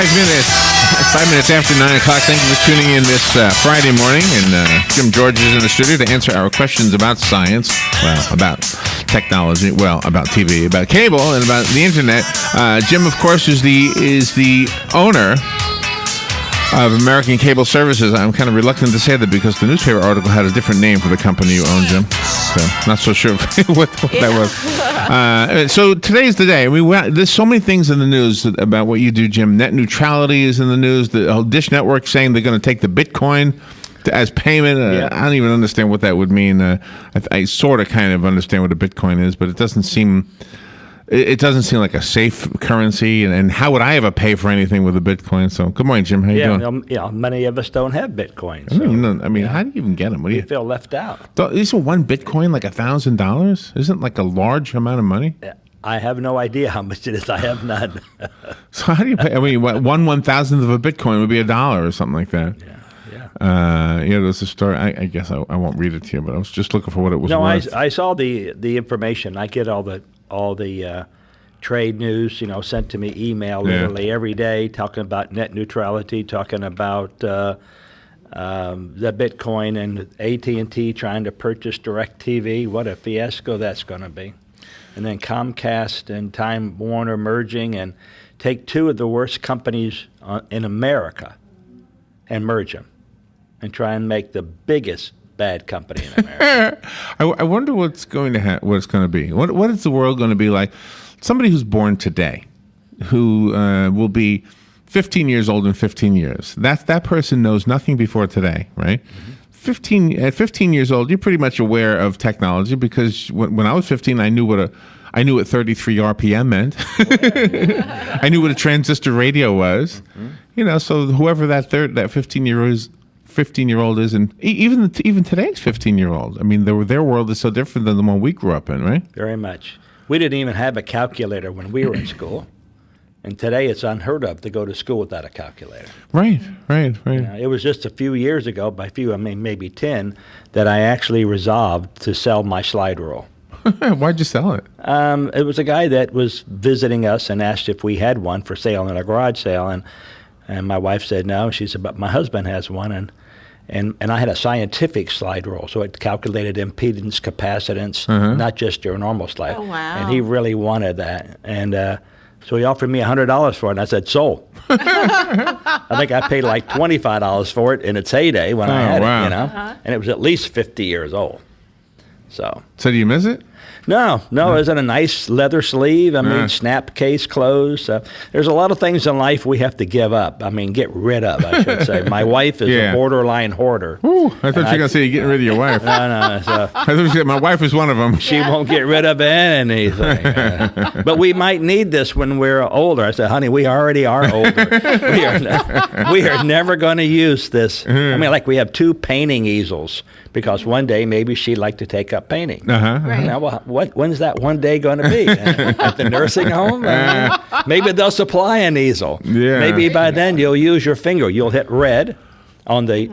5 minutes after 9 o'clock. Thank you for tuning in this Friday morning. And Jim George is in the studio to answer our questions about science, about technology, about TV, about cable, and about the internet. Jim, of course, is the owner of American Cable Services. I'm kind of reluctant to say that because the newspaper article had a different name for the company you own, Jim. So not so sure what that was. So today's the day. There's so many things in the news about what you do, Jim. Net neutrality is in the news. The whole Dish Network saying they're going to take the Bitcoin as payment. I don't even understand what that would mean. I sort of kind of understand what a Bitcoin is, but it doesn't seem like a safe currency. And how would I ever pay for anything with a Bitcoin? So good morning, Jim. How you doing? Many of us don't have Bitcoin. How do you even get them? You feel left out. Isn't one Bitcoin like $1,000? Isn't like a large amount of money? I have no idea how much it is. I have none. So how do you pay? I mean, 1/1000th of a Bitcoin would be $1 or something like that. There's a story. I guess I won't read it to you, but I was just looking for what it was worth. I saw the information. I get all the trade news, sent to me email literally every day, talking about net neutrality, talking about the Bitcoin and AT&T trying to purchase DirecTV. What a fiasco that's going to be. And then Comcast and Time Warner merging and take two of the worst companies in America and merge them and try and make the biggest bad company in America. I wonder what's going to be. What is the world going to be like? Somebody who's born today, who will be 15 years old in 15 years. That person knows nothing before today, right? Mm-hmm. At 15 years old, you're pretty much aware of technology because when I was 15, I knew what 33 RPM meant. I knew what a transistor radio was. Mm-hmm. So whoever that 15-year-old is, and even today's 15-year-old. I mean, their world is so different than the one we grew up in, right? Very much. We didn't even have a calculator when we were in school, and today it's unheard of to go to school without a calculator. Right. It was just a few years ago, by few I mean maybe 10, that I actually resolved to sell my slide rule. Why'd you sell it? It was a guy that was visiting us and asked if we had one for sale in a garage sale, and my wife said no. She said, but my husband has one, and I had a scientific slide rule, so it calculated impedance, capacitance, not just your normal slide. Oh, wow. And he really wanted that. And so he offered me $100 for it, and I said, sold. I think I paid like $25 for it in its heyday when I had it, and it was at least 50 years old. So do you miss it? No, it was in a nice leather sleeve. Snap case closed. There's a lot of things in life we have to give up. Get rid of, I should say. My wife is a borderline hoarder. Ooh, I thought you were going to say you're getting rid of your wife. No. So I thought you said my wife is one of them. She won't get rid of anything. But we might need this when we're older. I said, honey, we already are older. We are never going to use this. Like we have 2 painting easels because one day maybe she'd like to take up painting. Right. Now, when's that one day going to be? At the nursing home? Maybe they'll supply an easel. Yeah. Maybe by then you'll use your finger. You'll hit red on the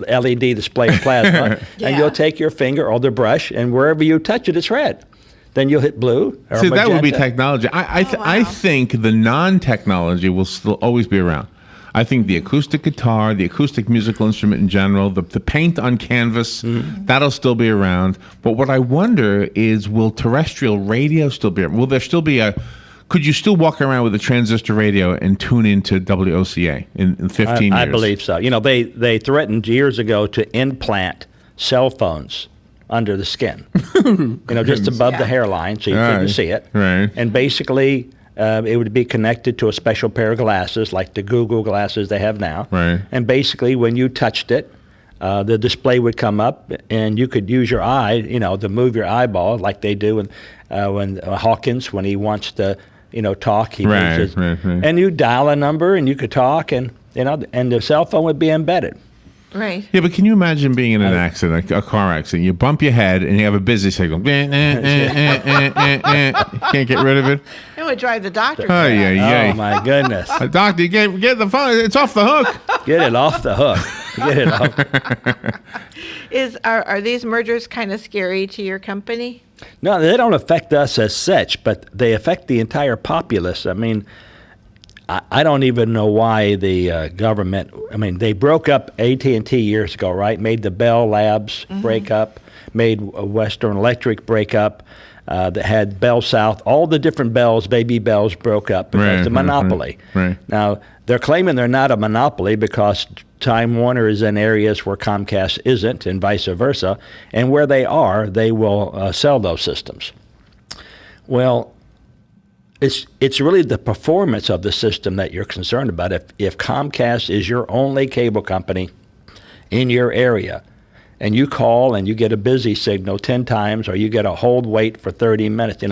LED display plasma, and you'll take your finger or the brush, and wherever you touch it, it's red. Then you'll hit blue or magenta. That would be technology. I think the non-technology will still always be around. I think the acoustic guitar, the acoustic musical instrument in general, the paint on canvas, that'll still be around. But what I wonder is, will terrestrial radio still be around? Will there still be could you still walk around with a transistor radio and tune into WOCA in 15 years? I believe so. They threatened years ago to implant cell phones under the skin, just above the hairline so you couldn't see it. Right. And basically, it would be connected to a special pair of glasses, like the Google glasses they have now. Right. And basically, when you touched it, the display would come up, and you could use your eye, to move your eyeball, like they do when Hawkins, when he wants to, talk, he moves his, and you dial a number, and you could talk, and and the cell phone would be embedded. Right. Yeah, but can you imagine being in an accident, a car accident? You bump your head and you have a busy signal. Can't get rid of it. It would drive the doctor. Oh my goodness! Doctor, get the phone. It's off the hook. Get it off the hook. Get it off. Are these mergers kind of scary to your company? No, they don't affect us as such, but they affect the entire populace. I don't even know why the government. I mean, they broke up AT&T years ago, right? Made the Bell Labs break up, made Western Electric break up. That had Bell South, all the different Bells, baby Bells, broke up because Right, the monopoly. right. Now they're claiming they're not a monopoly because Time Warner is in areas where Comcast isn't, and vice versa. And where they are, they will sell those systems. Well, it's really the performance of the system that you're concerned about. If Comcast is your only cable company in your area, and you call and you get a busy signal 10 times, or you get a hold wait for 30 minutes,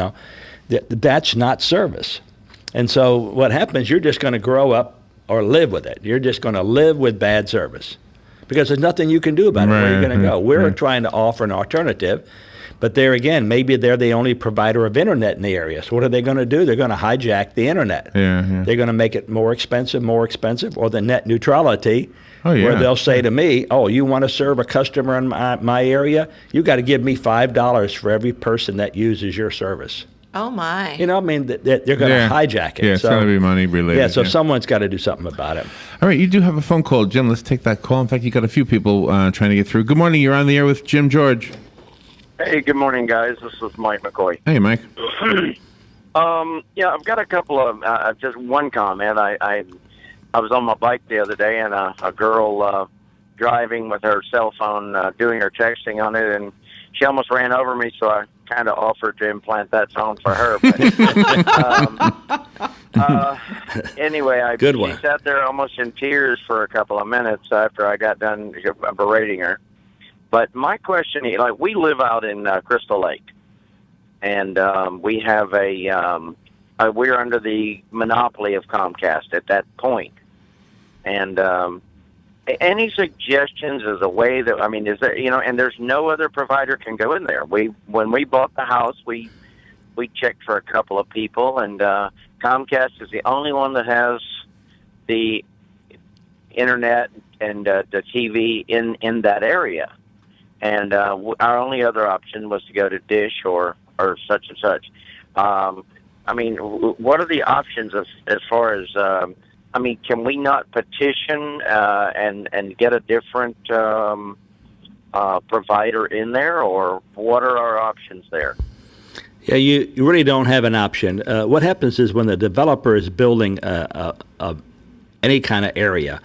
that's not service. And so what happens, you're just going to grow up or live with it. You're just going to live with bad service because there's nothing you can do about it. Where are you going to go? We're trying to offer an alternative. But there again, maybe they're the only provider of internet in the area. So what are they going to do? They're going to hijack the internet. Yeah. They're going to make it more expensive, or the net neutrality, where they'll say to me, oh, you want to serve a customer in my area? You got to give me $5 for every person that uses your service. Oh, my. They're going to hijack it. Yeah, it's going to be money related. Yeah, so someone's got to do something about it. All right, you do have a phone call, Jim. Let's take that call. In fact, you got a few people trying to get through. Good morning. You're on the air with Jim George. Hey, good morning, guys. This is Mike McCoy. Hey, Mike. I've got a couple of just one comment. I was on my bike the other day, and a girl driving with her cell phone, doing her texting on it, and she almost ran over me. So I kind of offered to implant that phone for her. But, anyway, she sat there almost in tears for a couple of minutes after I got done berating her. But my question is, we live out in Crystal Lake, and we have we're under the monopoly of Comcast at that point. And any suggestions as a way that, is there, and there's no other provider can go in there. When we bought the house, we checked for a couple of people, and Comcast is the only one that has the internet and the TV in that area. And our only other option was to go to Dish or such and such. What are the options as far as, can we not petition and get a different provider in there, or what are our options there? Yeah, you really don't have an option. What happens is when the developer is building any kind of area,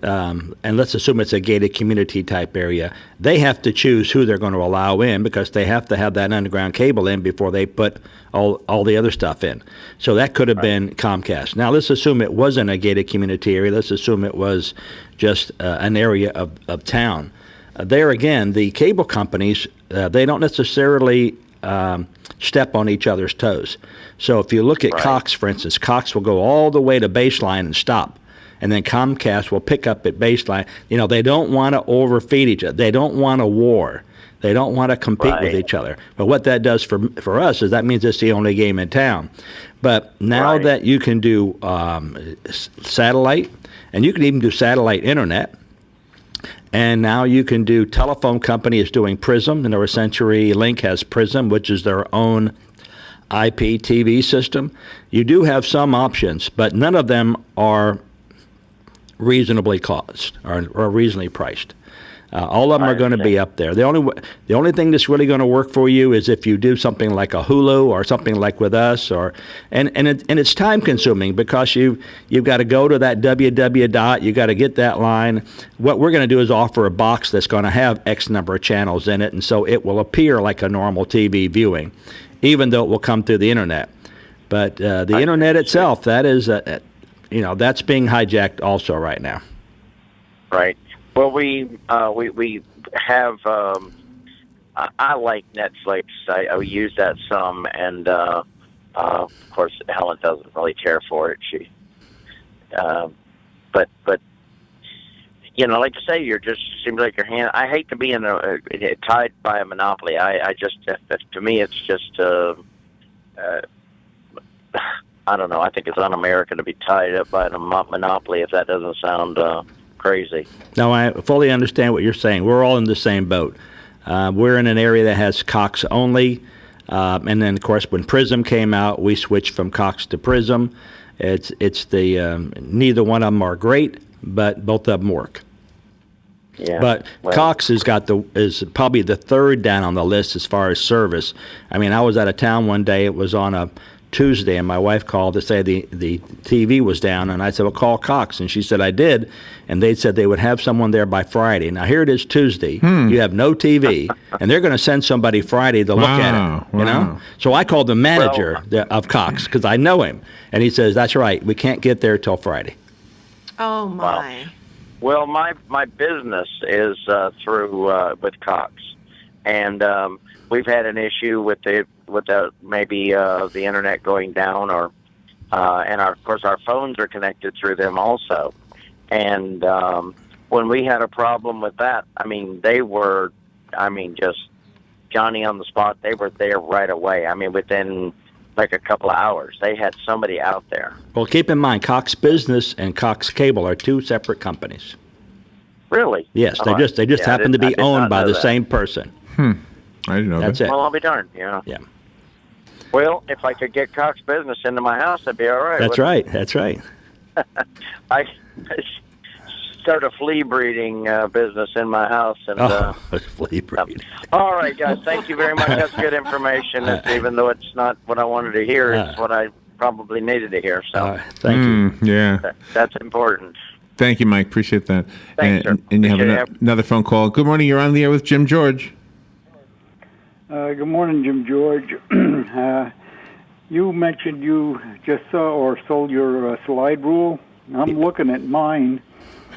and let's assume it's a gated community type area, they have to choose who they're going to allow in because they have to have that underground cable in before they put all the other stuff in. So that could have been Comcast. Now let's assume it wasn't a gated community area. Let's assume it was just an area of town. There again, the cable companies, they don't necessarily step on each other's toes. So if you look at Cox, for instance, Cox will go all the way to baseline and stop. And then Comcast will pick up at baseline. They don't want to overfeed each other. They don't want a war. They don't want to compete with each other. But what that does for us is that means it's the only game in town. But now that you can do satellite, and you can even do satellite internet, and now you can do, telephone company is doing Prism. In other words, CenturyLink has Prism, which is their own IP TV system. You do have some options, but none of them are reasonably cost or reasonably priced. All of them are going to be up there. The only thing that's really going to work for you is if you do something like a Hulu or something like with us, and it's time consuming because you've got to go to that www. You got to get that line. What we're going to do is offer a box that's going to have X number of channels in it, and so it will appear like a normal TV viewing, even though it will come through the internet. But the internet itself, that is that's being hijacked also right now. Right. Well, we have. I like Netflix. I use that some, and of course, Helen doesn't really care for it. She, but like I say, you're just seems like your hand. I hate to be tied by a monopoly. I just, to me, it's just. I don't know. I think it's un-American to be tied up by a monopoly. If that doesn't sound crazy. No, I fully understand what you're saying. We're all in the same boat. We're in an area that has Cox only, and then of course when Prism came out, we switched from Cox to Prism. It's the neither one of them are great, but both of them work. Yeah. But Cox is probably the third down on the list as far as service. I mean, I was out of town one day. It was on a Tuesday, and my wife called to say the TV was down, and I said, well, call Cox. And she said, I did, and they said they would have someone there by Friday. Now, here it is Tuesday. You have no TV, and they're going to send somebody Friday to look at it, you know? So I called the manager of Cox, because I know him, and he says, that's right, we can't get there till Friday. Oh, my. Well, my business is through with Cox, and we've had an issue with the internet going down, or and of course our phones are connected through them also. And when we had a problem with that, I mean they were, just Johnny on the spot. They were there right away. I mean within like a couple of hours, they had somebody out there. Well, keep in mind, Cox Business and Cox Cable are two separate companies. Really? Yes, they just happen to be owned by the same person. I didn't know That's that. it. Well, I'll be darned. Yeah. Yeah. Well, if I could get Cox Business into my house, that'd be all right. That's right. That's right. I start a flea breeding business in my house, and flea breeding. All right, guys. Thank you very much. That's good information. Even though it's not what I wanted to hear, it's what I probably needed to hear. So, thank you. Yeah. That's important. Thank you, Mike. Appreciate that. Thanks, sir. And you have another phone call. Good morning. You're on the air with Jim George. Good morning, Jim George. You mentioned you just saw or sold your slide rule. I'm looking at mine.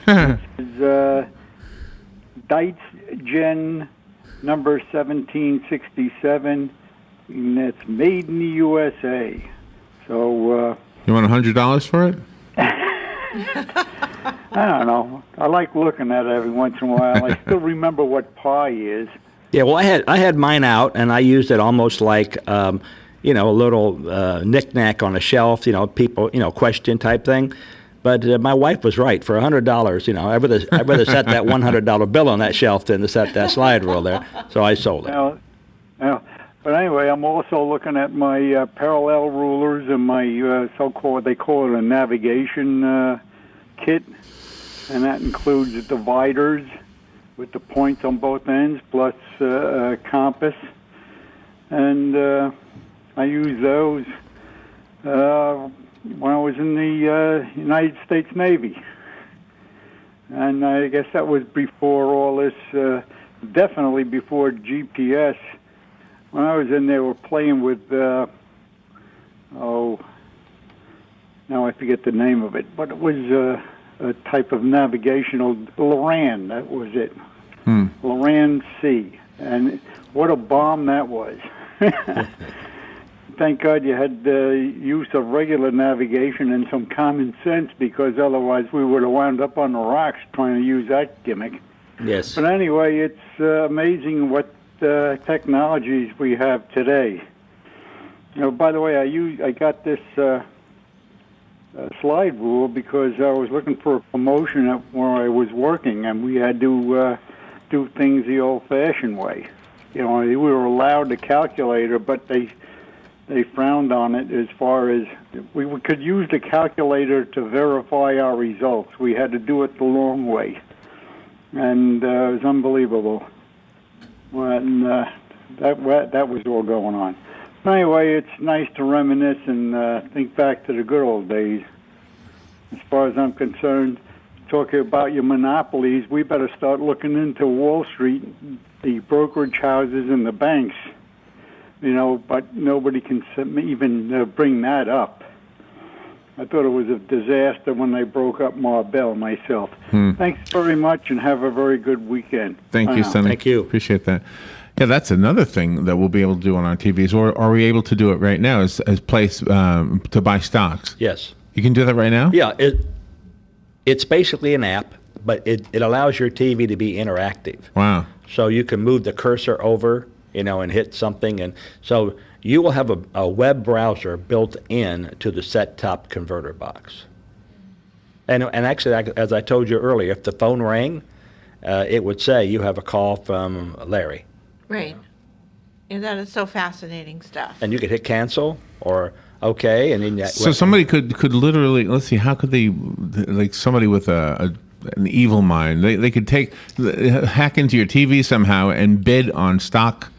It's Dietz Gen number 1767, and it's made in the USA. So you want $100 for it? I don't know. I like looking at it every once in a while. I still remember what pi is. Yeah, well, I had mine out, and I used it almost like a little knick-knack on a shelf, people, question type thing. But my wife was right. For $100, I'd rather set that $100 bill on that shelf than to set that slide rule there. So I sold it. Well, but anyway, I'm also looking at my parallel rulers and my so-called, they call it a navigation kit, and that includes the dividers with the points on both ends, plus a compass. And I use those when I was in the United States Navy. And I guess that was before all this, definitely before GPS. When I was in there, we were playing with, now I forget the name of it, but it was a type of navigational, Loran, that was it. Loran C. And what a bomb that was. Thank God you had the use of regular navigation and some common sense, because otherwise we would have wound up on the rocks trying to use that gimmick. Yes. But anyway, it's amazing what technologies we have today. By the way, I got this slide rule because I was looking for a promotion where I was working, and we had to do things the old-fashioned way. We were allowed the calculator, but they frowned on it as far as we could use the calculator to verify our results. We had to do it the long way, and it was unbelievable. And that was all going on. Anyway, it's nice to reminisce and think back to the good old days. As far as I'm concerned, talking about your monopolies, we better start looking into Wall Street, the brokerage houses and the banks. But nobody can even bring that up. I thought it was a disaster when they broke up Marbell myself. Thanks very much, and have a very good weekend. Thank you, Sonny. Thank you. Appreciate that. Yeah, that's another thing that we'll be able to do on our TVs, or are we able to do it right now as place to buy stocks? Yes. You can do that right now? Yeah, it's basically an app, but it allows your TV to be interactive. Wow. So you can move the cursor over, and hit something. And so you will have a web browser built in to the set-top converter box. And actually, as I told you earlier, if the phone rang, it would say you have a call from Larry. Right. And that is so fascinating stuff. And you could hit cancel or Okay, and then So somebody could literally, let's see, how could they, like somebody with an evil mind, they could hack into your TV somehow and bid on stock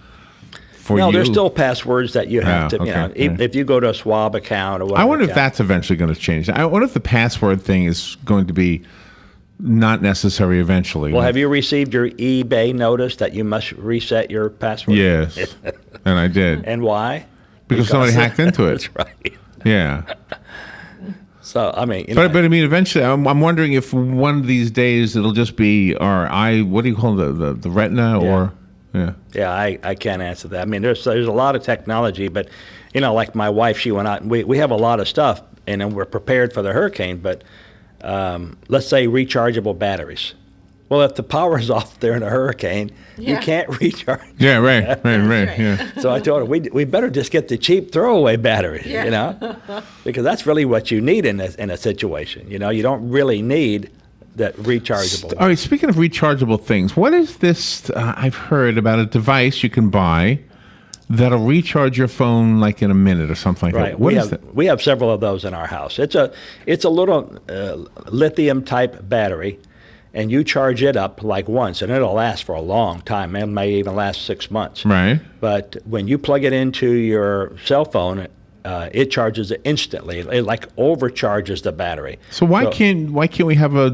for you? No, there's still passwords that you have to, okay, if you go to a Schwab account or whatever. I wonder if account. that's eventually going to change. I wonder if the password thing is going to be not necessary eventually. Well, have you received your eBay notice that you must reset your password? Yes, and I did. And why? Because somebody hacked into it. That's right. Yeah. So, I mean... But I mean, eventually, I'm wondering if one of these days it'll just be our eye, what do you call the retina or... Yeah. Yeah, I can't answer that. I mean, there's a lot of technology, but, like my wife, she went out, and we have a lot of stuff, and then we're prepared for the hurricane, but let's say rechargeable batteries. Well, if the power's off there in a hurricane, you can't recharge. Yeah, right, yeah. So I told her, we better just get the cheap throwaway batteries, because that's really what you need in a situation. You don't really need that rechargeable. All right, speaking of rechargeable things, what is this I've heard about a device you can buy that'll recharge your phone like in a minute or something like that? What is that? We have several of those in our house. It's a little lithium type battery, and you charge it up like once, and it'll last for a long time. It may even last 6 months. Right. But when you plug it into your cell phone, it charges it instantly. It like overcharges the battery. So why can't we have a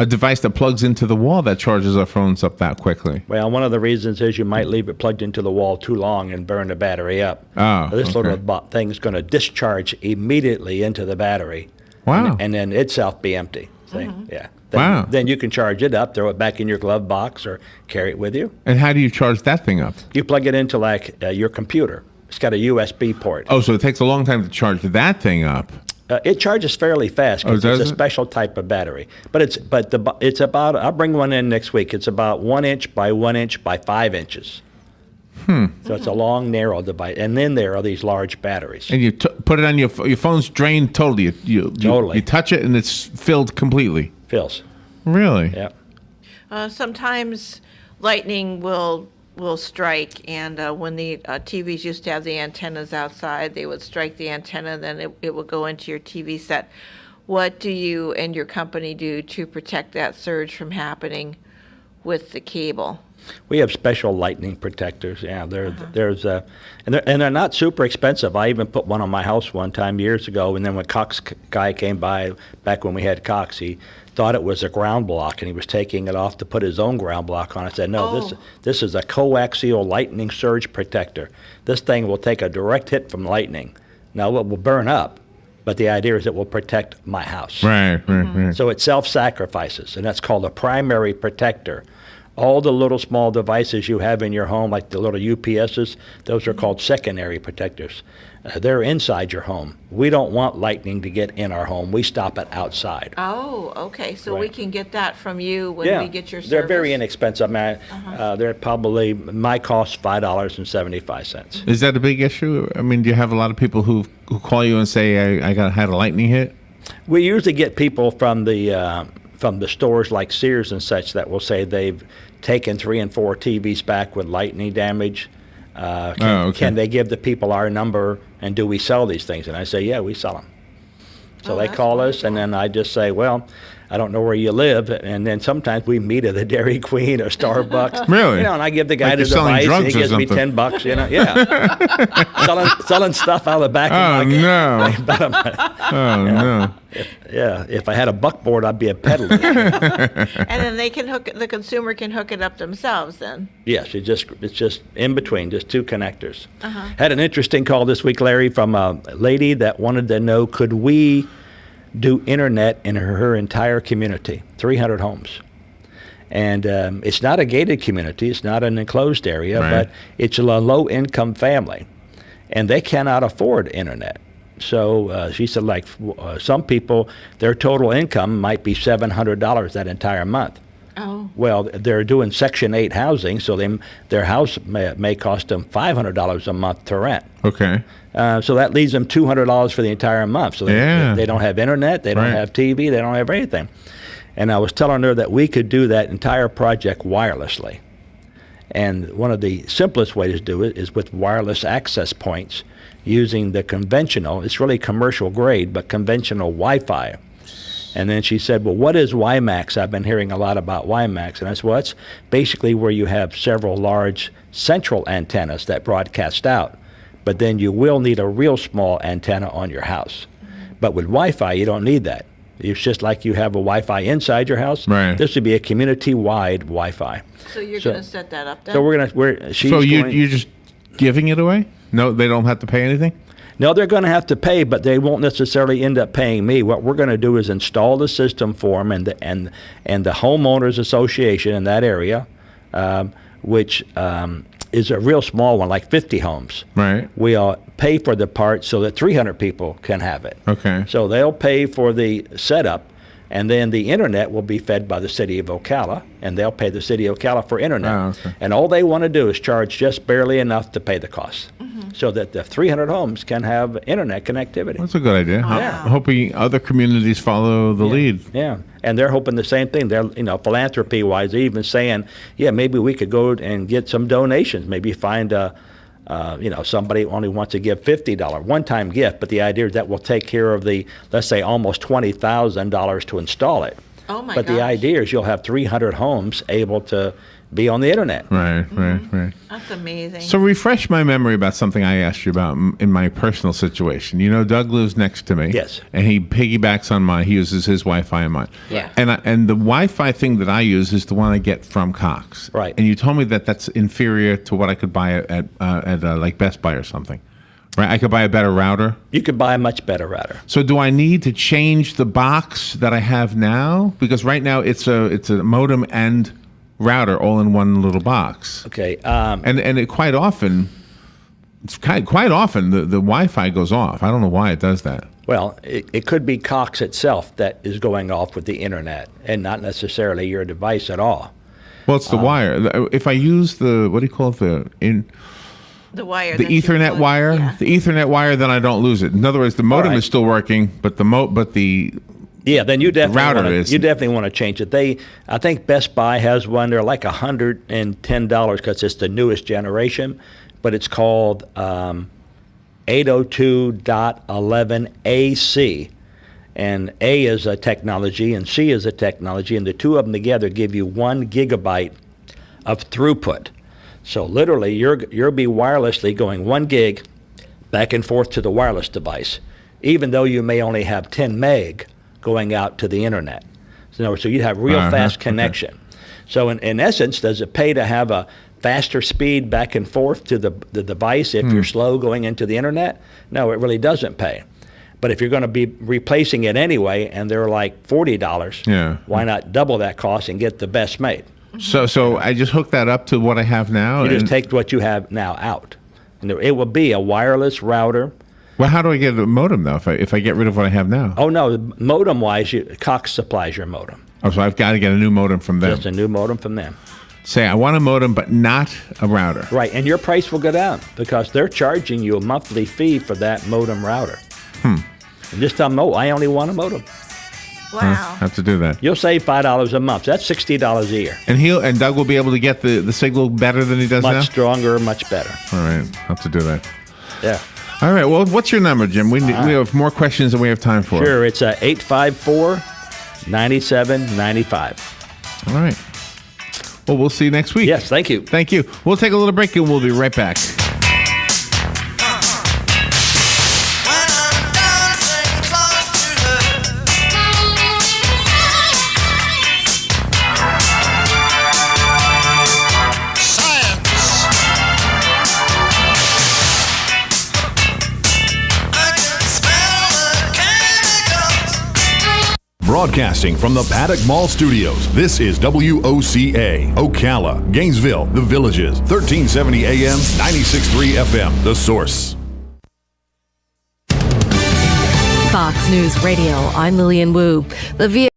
device that plugs into the wall that charges our phones up that quickly? Well, one of the reasons is you might leave it plugged into the wall too long and burn the battery up. Oh, this okay. little thing is going to discharge immediately into the battery. Wow. And then itself be empty. See? Yeah. Wow. Then you can charge it up, throw it back in your glove box, or carry it with you. And how do you charge that thing up? You plug it into like your computer. It's got a USB port. Oh, so it takes a long time to charge that thing up. It charges fairly fast because it's a it? special type of battery. But it's about, I'll bring one in next week. It's about 1 inch by 1 inch by 5 inches. So it's a long, narrow device. And then there are these large batteries. And you put it on your phone's drained totally. Totally. You touch it and it's filled completely. Fills. Really? Yeah. Sometimes lightning will strike, and when the TVs used to have the antennas outside, they would strike the antenna, then it would go into your TV set. What do you and your company do to protect that surge from happening with the cable? We have special lightning protectors. Yeah, there's and they're not super expensive. I even put one on my house one time years ago, and then when Cox guy came by, back when we had Cox, he thought it was a ground block, and he was taking it off to put his own ground block on. I said, no, this is a coaxial lightning surge protector. This thing will take a direct hit from lightning. Now, it will burn up, but the idea is it will protect my house. Right. So it self-sacrifices, and that's called a primary protector. All the little small devices you have in your home, like the little UPSs, those are called secondary protectors. They're inside your home. We don't want lightning to get in our home. We stop it outside. Oh, okay. So we can get that from you when we get your service. They're very inexpensive. Man. They're probably, my cost $5.75. Is that a big issue? I mean, do you have a lot of people who call you and say, I had a lightning hit? We usually get people from the stores like Sears and such that will say they've taken 3 and 4 TVs back with lightning damage. Can they give the people our number, and do we sell these things? And I say, yeah, we sell them. So they call us, and then I just say, well, I don't know where you live, and then sometimes we meet at the Dairy Queen or Starbucks. Really? And I give the guy Like the you're selling device, and drugs he or gives me something. $10. Yeah, selling stuff out of the back of my Oh, no. Yeah, if I had a buckboard, I'd be a peddler. And then the consumer can hook it up themselves then. Yes, it's just in between, just 2 connectors. Had an interesting call this week, Larry, from a lady that wanted to know, could we do internet in her entire community, 300 homes. And it's not a gated community, it's not an enclosed area, but it's a low-income family, and they cannot afford internet. So she said, like, some people, their total income might be $700 that entire month. Oh. Well, they're doing Section 8 housing, so their house may cost them $500 a month to rent. Okay. So that leaves them $200 for the entire month. So they don't have internet, they don't have TV, they don't have anything. And I was telling her that we could do that entire project wirelessly. And one of the simplest ways to do it is with wireless access points using the conventional, it's really commercial grade, but conventional Wi-Fi. And then she said, well, what is WiMAX? I've been hearing a lot about WiMAX. And I said, well, it's basically where you have several large central antennas that broadcast out. But then you will need a real small antenna on your house. But with Wi-Fi, you don't need that. It's just like you have a Wi-Fi inside your house. Right. This would be a community-wide Wi-Fi. So you're going to set that up then? So you're just giving it away? No, they don't have to pay anything? No, they're going to have to pay, but they won't necessarily end up paying me. What we're going to do is install the system for them, and the homeowners association in that area, which is a real small one, like 50 homes. Right. We'll pay for the part so that 300 people can have it. Okay. So they'll pay for the setup, and then the internet will be fed by the city of Ocala, and they'll pay the city of Ocala for internet. Oh, okay. And all they want to do is charge just barely enough to pay the cost, so that the 300 homes can have internet connectivity. That's a good idea. Yeah. I'm hoping other communities follow the lead. Yeah, and they're hoping the same thing. They're, philanthropy-wise, they're even saying, yeah, maybe we could go and get some donations. Maybe find somebody only wants to give $50 one-time gift, but the idea is that will take care of the, let's say, almost $20,000 to install it. Oh my But the gosh. idea is you'll have 300 homes able to be on the internet. Right. That's amazing. So refresh my memory about something I asked you about in my personal situation. Doug lives next to me. Yes. And he piggybacks on mine. He uses his Wi-Fi on mine. Yeah. And the Wi-Fi thing that I use is the one I get from Cox. Right. And you told me that that's inferior to what I could buy at like Best Buy or something. Right. I could buy a better router. You could buy a much better router. So do I need to change the box that I have now? Because right now it's a modem and router all in one little box. Okay. And it quite often the Wi-Fi goes off. I don't know why it does that. Well, it could be Cox itself that is going off with the internet, and not necessarily your device at all. Well, it's the wire. If I use the what do you call it the wire. the that you Ethernet plug- wire, Yeah. the Ethernet wire, then I don't lose it. In other words, the modem right. is still working, but the Yeah, then you router definitely is. you definitely want to change it. I think Best Buy has one. They're like $110 because it's the newest generation, but it's called 802.11ac, and A is a technology and C is a technology, and the two of them together give you 1 gigabyte of throughput. So literally, you'll be wirelessly going 1 gig back and forth to the wireless device, even though you may only have 10 meg going out to the internet. So you have real fast connection. So in essence, does it pay to have a faster speed back and forth to the device if you're slow going into the internet? No, it really doesn't pay. But if you're going to be replacing it anyway, and they're like $40, why not double that cost and get the best made? So I just hook that up to what I have now. You just take what you have now out, and it will be a wireless router. Well, how do I get a modem though? If I get rid of what I have now? Oh no, modem-wise, Cox supplies your modem. Oh, so I've got to get a new modem from them. Just a new modem from them. Say I want a modem, but not a router. Right, and your price will go down because they're charging you a monthly fee for that modem router. And just tell them, I only want a modem. Wow. Have to do that. You'll save $5 a month. That's $60 a year. And Doug will be able to get the signal better than he does now? Much stronger, much better. All right. Have to do that. Yeah. All right. Well, what's your number, Jim? We have more questions than we have time for. Sure. It's 854-9795. All right. Well, we'll see you next week. Yes, thank you. Thank you. We'll take a little break and we'll be right back. Broadcasting from the Paddock Mall Studios, this is WOCA, Ocala, Gainesville, The Villages, 1370 AM, 96.3 FM, The Source. Fox News Radio, I'm Lillian Wu. The